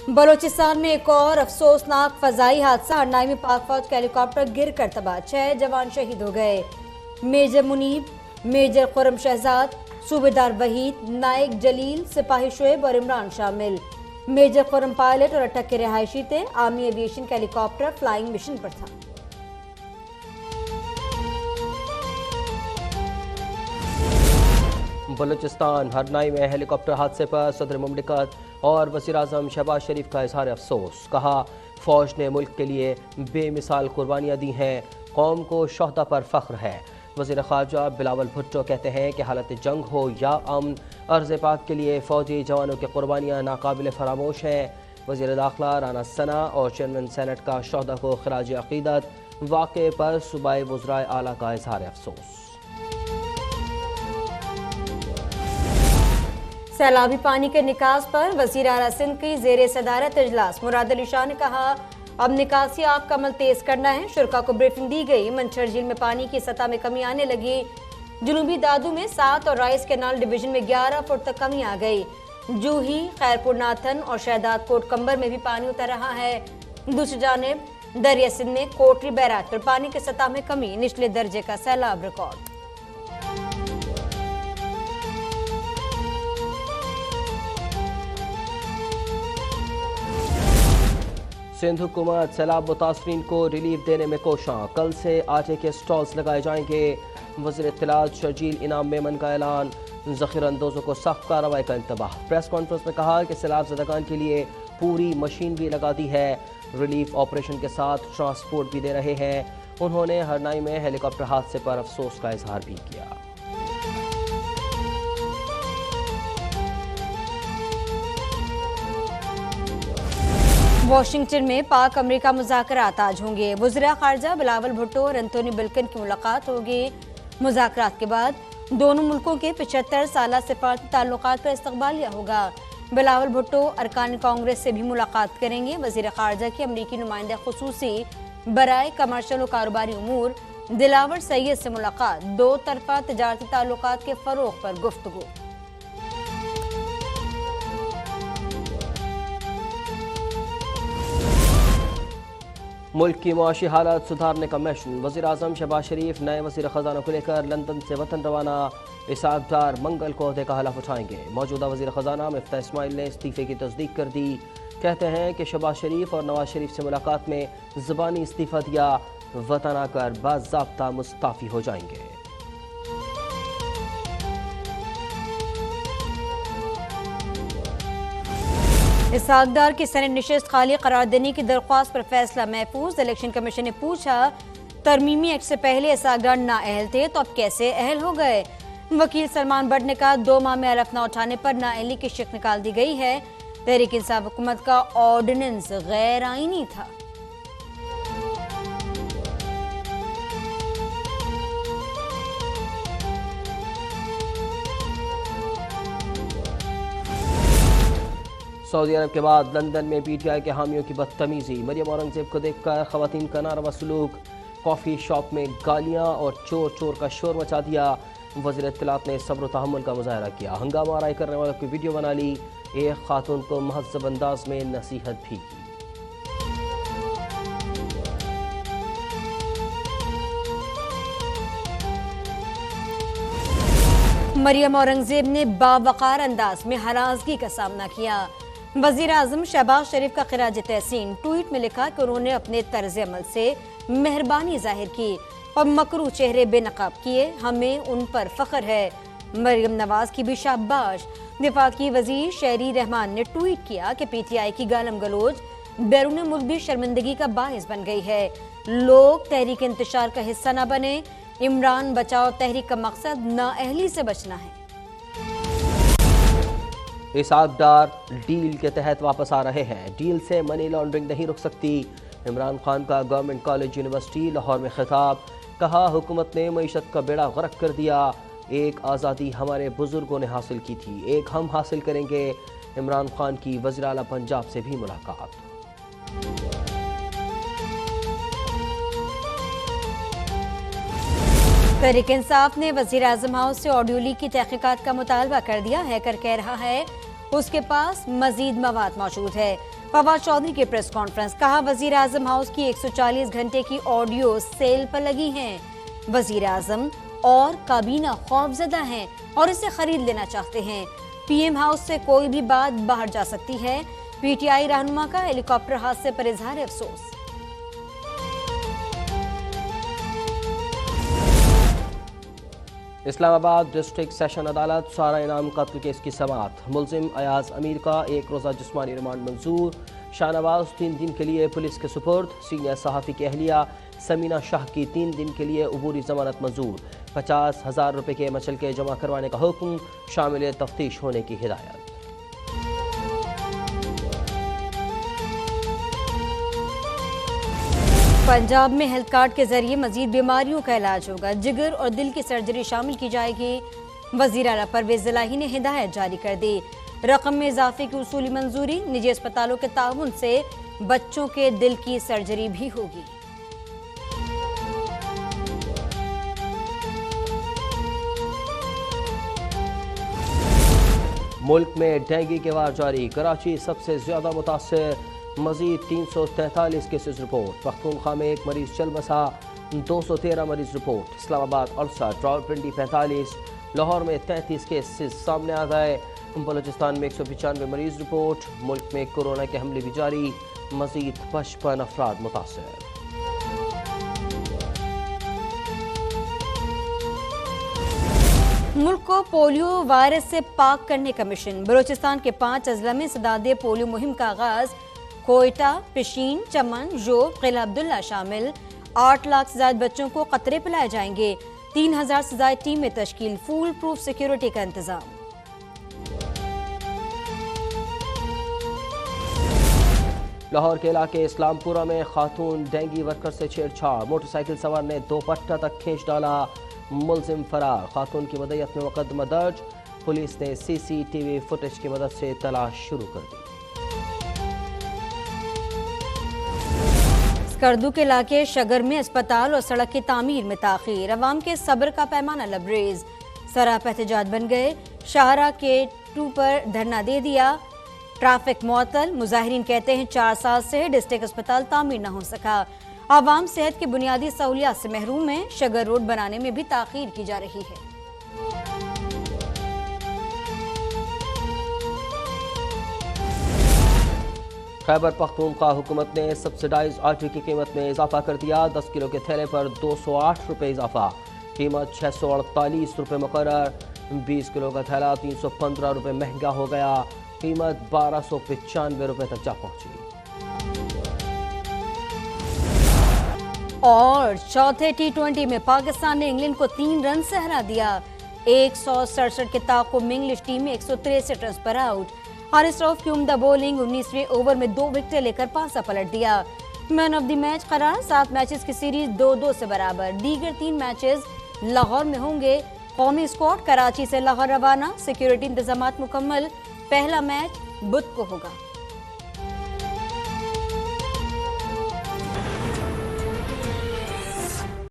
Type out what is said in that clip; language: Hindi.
बलूचिस्तान में एक और अफसोसनाक फजाई हादसा। हरनाई में पाक फौज का हेलीकॉप्टर गिर कर तबाह, 6 जवान शहीद हो गए। मेजर मुनीब, मेजर खुरम शहजाद, सूबेदार वहीद, नायक जलील, सिपाही शुएब और इमरान शामिल। मेजर खुरम पायलट और अटक के रिहायशी थे। आर्मी एविएशन का हेलीकॉप्टर फ्लाइंग मिशन पर था। बलूचिस्तान हरनाई में हेलीकॉप्टर हादसे पर सदर मुमलिकत और वज़ीर-ए-आज़म शहबाज शरीफ का इजहार अफसोस। कहा, फौज ने मुल्क के लिए बेमिसाल कुर्बानियाँ दी हैं, कौम को शोहदा पर फख्र है। वज़ीर ख़ारजा बिलावल भुट्टो कहते हैं कि हालत जंग हो या अमन, अर्ज़ पाक के लिए फ़ौजी जवानों की कुर्बानियाँ नाकाबिल फरामोश हैं। वज़ीर दाखिला राना सना और चेयरमैन सेनेट का शोहदा को खिराज अक़ीदत। वाक़े पर सूबाई वज़राए आला का इजहार अफसोस। सैलाबी पानी के निकास पर वज़ीर आला सिंध की ज़ेरे सदारत इजलास। मुराद अली शाह ने कहा, अब निकासी आग का अमल तेज करना है। शुरा को ब्रीफिंग दी गई। मंछर झील में पानी की सतह में कमी आने लगी। जुनूबी दादू में 7 और राइस कैनाल डिवीजन में 11 फुट तक कमी आ गई। जूही, खैरपुर नाथन और शहदाद कोट कंबर में भी पानी उतर रहा है। दूसरी जानिब दरिया सिंध में कोटरी बैराज पर पानी की सतह में कमी, निचले दर्जे का सैलाब रिकॉर्ड। सिंध हुकूमत सैलाब मुतासरीन को रिलीफ देने में कोशां। कल से आटे के स्टॉल्स लगाए जाएंगे। वज़ीर इत्तलात शर्जील इनाम मेमन का ऐलान। ज़ख़ीरा अंदोज़ों को सख्त कार्रवाई का इंतबाह। प्रेस कॉन्फ्रेंस में कहा कि सैलाब ज़दगान के लिए पूरी मशीनरी लगा दी है। रिलीफ ऑपरेशन के साथ ट्रांसपोर्ट भी दे रहे हैं। उन्होंने हरनाई में हेलीकॉप्टर हादसे पर अफसोस का इजहार भी किया। वाशिंगटन में पाक अमेरिका मुज़ाकरात आज होंगे। वज़ीर ख़ारजा बिलावल भुट्टो और एंथोनी ब्लिंकन की मुलाकात होगी। मुज़ाकरात के बाद दोनों मुल्कों के 75 साला सिफारती ताल्लुकात पर इस्तक़बालिया होगा। बिलावल भुट्टो अरकान कांग्रेस से भी मुलाकात करेंगे। वज़ीर ख़ारजा के अमरीकी नुमाइंदा ख़ुसूसी बराए कमर्शल और कारोबारी उमूर दिलावर सैयद से मुलाकात। 2 तरफ़ा तिजारती ताल्लुकात के फ़रोग़ पर गुफ्तगू। मुल्क की मुआशी हालत सुधारने का मिशन। वज़ीर-ए-आज़म शहबाज शरीफ नए वज़ीर ख़ज़ाना को लेकर लंदन से वतन रवाना। इसहाक़ डार मंगल को ओहदे का हलफ उठाएंगे। मौजूदा वज़ीर ख़ज़ाना मिफ्ताह इस्माइल ने इस्तीफ़े की तस्दीक कर दी। कहते हैं कि शहबाज शरीफ और नवाज शरीफ से मुलाकात में ज़बानी इस्तीफ़ा दिया, वतन आकर बाज़ाब्ता मुस्ताफ़ी हो जाएंगे। इसहाक़ डार की सेनेट नशिस्त खाली करार देने की दरख्वास्त पर फैसला महफूज। इलेक्शन कमीशन ने पूछा, तरमीमी एक्ट से पहले इसहाक़ डार नाअहल थे तो अब कैसे अहल हो गए। वकील सलमान बट ने कहा, 2 माह में हलफ न उठाने पर नाअहली की शिक निकाल दी गई है। तहरीक इंसाफ हुकूमत का ऑर्डिनेंस गैर आईनी था। सऊदी अरब के बाद लंदन में पीटीआई के हामियों की बदतमीजी। मरियम औरंगजेब को देखकर खवातीन का नारवा सलूक। कॉफ़ी शॉप में गालियां और चोर चोर का शोर मचा दिया। वज़ीर इत्तलात ने सब्र तहम्मुल का मुजाहरा किया। हंगामा आराई करने वालों की वीडियो बना ली। एक खातून को महज़ब अंदाज में नसीहत भी की। मरियम औरंगजेब ने बावकार अंदाज में हरासगी का सामना किया। वज़ीर आज़म शहबाज शरीफ का खिराज तहसीन। ट्वीट में लिखा कि उन्होंने अपने तर्ज अमल से मेहरबानी जाहिर की और मकरू चेहरे बेनकाब किए। हमें उन पर फ़ख्र है। मरियम नवाज की भी शाबाश। वफाकी वज़ीर शहरी रहमान ने ट्वीट किया कि पीटीआई की गालम गलोच बैरून मुल्क भी शर्मिंदगी का बाइस बन गई है। लोग तहरीक इंतशार का हिस्सा न बने। इमरान बचाओ तहरीक का मकसद नाअहली से बचना है। इसहाक़ डार डील के तहत वापस आ रहे हैं। डील से मनी लॉन्ड्रिंग नहीं रुक सकती। इमरान खान का गवर्नमेंट कॉलेज यूनिवर्सिटी लाहौर में खिताब। कहा, हुकूमत ने मईशत का बेड़ा गर्क कर दिया। एक आज़ादी हमारे बुजुर्गों ने हासिल की थी, एक हम हासिल करेंगे। इमरान खान की वज़ीर आला पंजाब से भी मुलाकात। तहरीक इंसाफ ने वज़ीर आज़म हाउस से ऑडियो लीक की तहकीकात का मुतालबा कर दिया। हैकर कह रहा है उसके पास मजीद मवाद मौजूद है। फवाद चौधरी के प्रेस कॉन्फ्रेंस, कहा वजीर आजम हाउस की 140 घंटे की ऑडियो सेल पर लगी हैं। वजीर आजम और काबीना खौफजदा हैं और इसे खरीद लेना चाहते हैं। पीएम हाउस से कोई भी बात बाहर जा सकती है। पीटीआई रहनुमा का हेलीकॉप्टर हादसे पर इजहार अफसोस। इस्लामाबाद डिस्ट्रिक्ट सेशन अदालत सारा इनाम कत्ल केस की समाअत। मुलजिम अयाज अमीर का 1 रोज़ा जिस्मानी रिमांड मंजूर। शाहनवाज 3 दिन के लिए पुलिस के सुपुर्द। सीनियर सहाफ़ी की अहलिया समीना शाह की 3 दिन के लिए अबूरी जमानत मंजूर। 50,000 रुपये के मचलके जमा करवाने का हुक्म, शामिल तफ्तीश होने की हिदायत। पंजाब में हेल्थ कार्ड के जरिए मजीद बीमारियों का इलाज होगा। जिगर और दिल की सर्जरी शामिल की जाएगी। वजीर आला परवेज इलाही ने हिदायत जारी कर दी। रकम में इजाफे की उसूली मंजूरी। निजी अस्पतालों के ताउन से बच्चों के दिल की सर्जरी भी होगी। मुल्क में डेंगू के वार जारी। कराची सबसे ज्यादा मुतासर, मजीद 343 केसेस रिपोर्ट। पख्तूनख्वा में 1 मरीज चल बसा, 213 मरीज रिपोर्ट। इस्लामाबाद अरसा, रावलपिंडी 45, लाहौर में 33 केसेस सामने आ गए। बलूचिस्तान में 195 मरीज रिपोर्ट। मुल्क में कोरोना के हमले भी जारी, मजीद 55 अफराद मुतासर। मुल्क को पोलियो वायरस से पाक करने का मिशन। बलूचिस्तान के 5 अजला में सदादे पोलियो मुहिम का आगाज। कोयटा, पिशीन, चमन, जोब, किला अब्दुल्ला शामिल 8 लाख से ज्यादा बच्चों को कतरे पिलाए जाएंगे। 3000 से ज्यादा टीम में तश्कील। फूल प्रूफ सिक्योरिटी का इंतजाम। लाहौर के इलाके इस्लामपुरा में खातून डेंगी वर्कर से छेड़छाड़। मोटरसाइकिल सवार ने 2 पट्टा तक खींच डाला। मुलजिम फरार। खातून की मदयत में मुकदमा दर्ज। पुलिस ने CCTV फुटेज की मदद से तलाश शुरू कर दी। स्कर्दू के इलाके शगर में अस्पताल और सड़क की तामीर में ताखीर। अवाम के सब्र का पैमाना लबरेज। सरापा एहतजाज बन गए। शाहरा के 2 पर धरना दे दिया। ट्रैफिक मुअत्तल। मुजाहिरीन कहते हैं 4 साल से डिस्ट्रिक्ट अस्पताल तामीर न हो सका। आवाम सेहत की बुनियादी सहूलियात से महरूम है। शगर रोड बनाने में भी ताखीर की जा रही है। खैबर पख्तूनख्वा हुकूमत ने सब्सिडाइज आटे की कीमत में इजाफा कर दिया। 10 किलो के थैले पर 208 रुपये इजाफा। कीमत 648 रुपये मुकर्रर। 20 किलो का थैला 315 रुपये महंगा हो गया। कीमत 1295 रुपये तक जा पहुंची। और चौथे T20 में पाकिस्तान ने इंग्लैंड को 3 रन से हरा दिया। 167 के ताक़ुब इंग्लिश टीम में 163 रन पर आउट। हारिस रऊफ की उम्दा बॉलिंग। 19वें ओवर में 2 विकेट लेकर पासा पलट दिया। मैन ऑफ द मैच करार। 7 मैचेस की सीरीज 2-2 से बराबर। दीगर 3 मैचेस लाहौर में होंगे। कौमी स्क्वाड कराची से लाहौर रवाना। सिक्योरिटी इंतजामात मुकम्मल। पहला मैच बुध को होगा।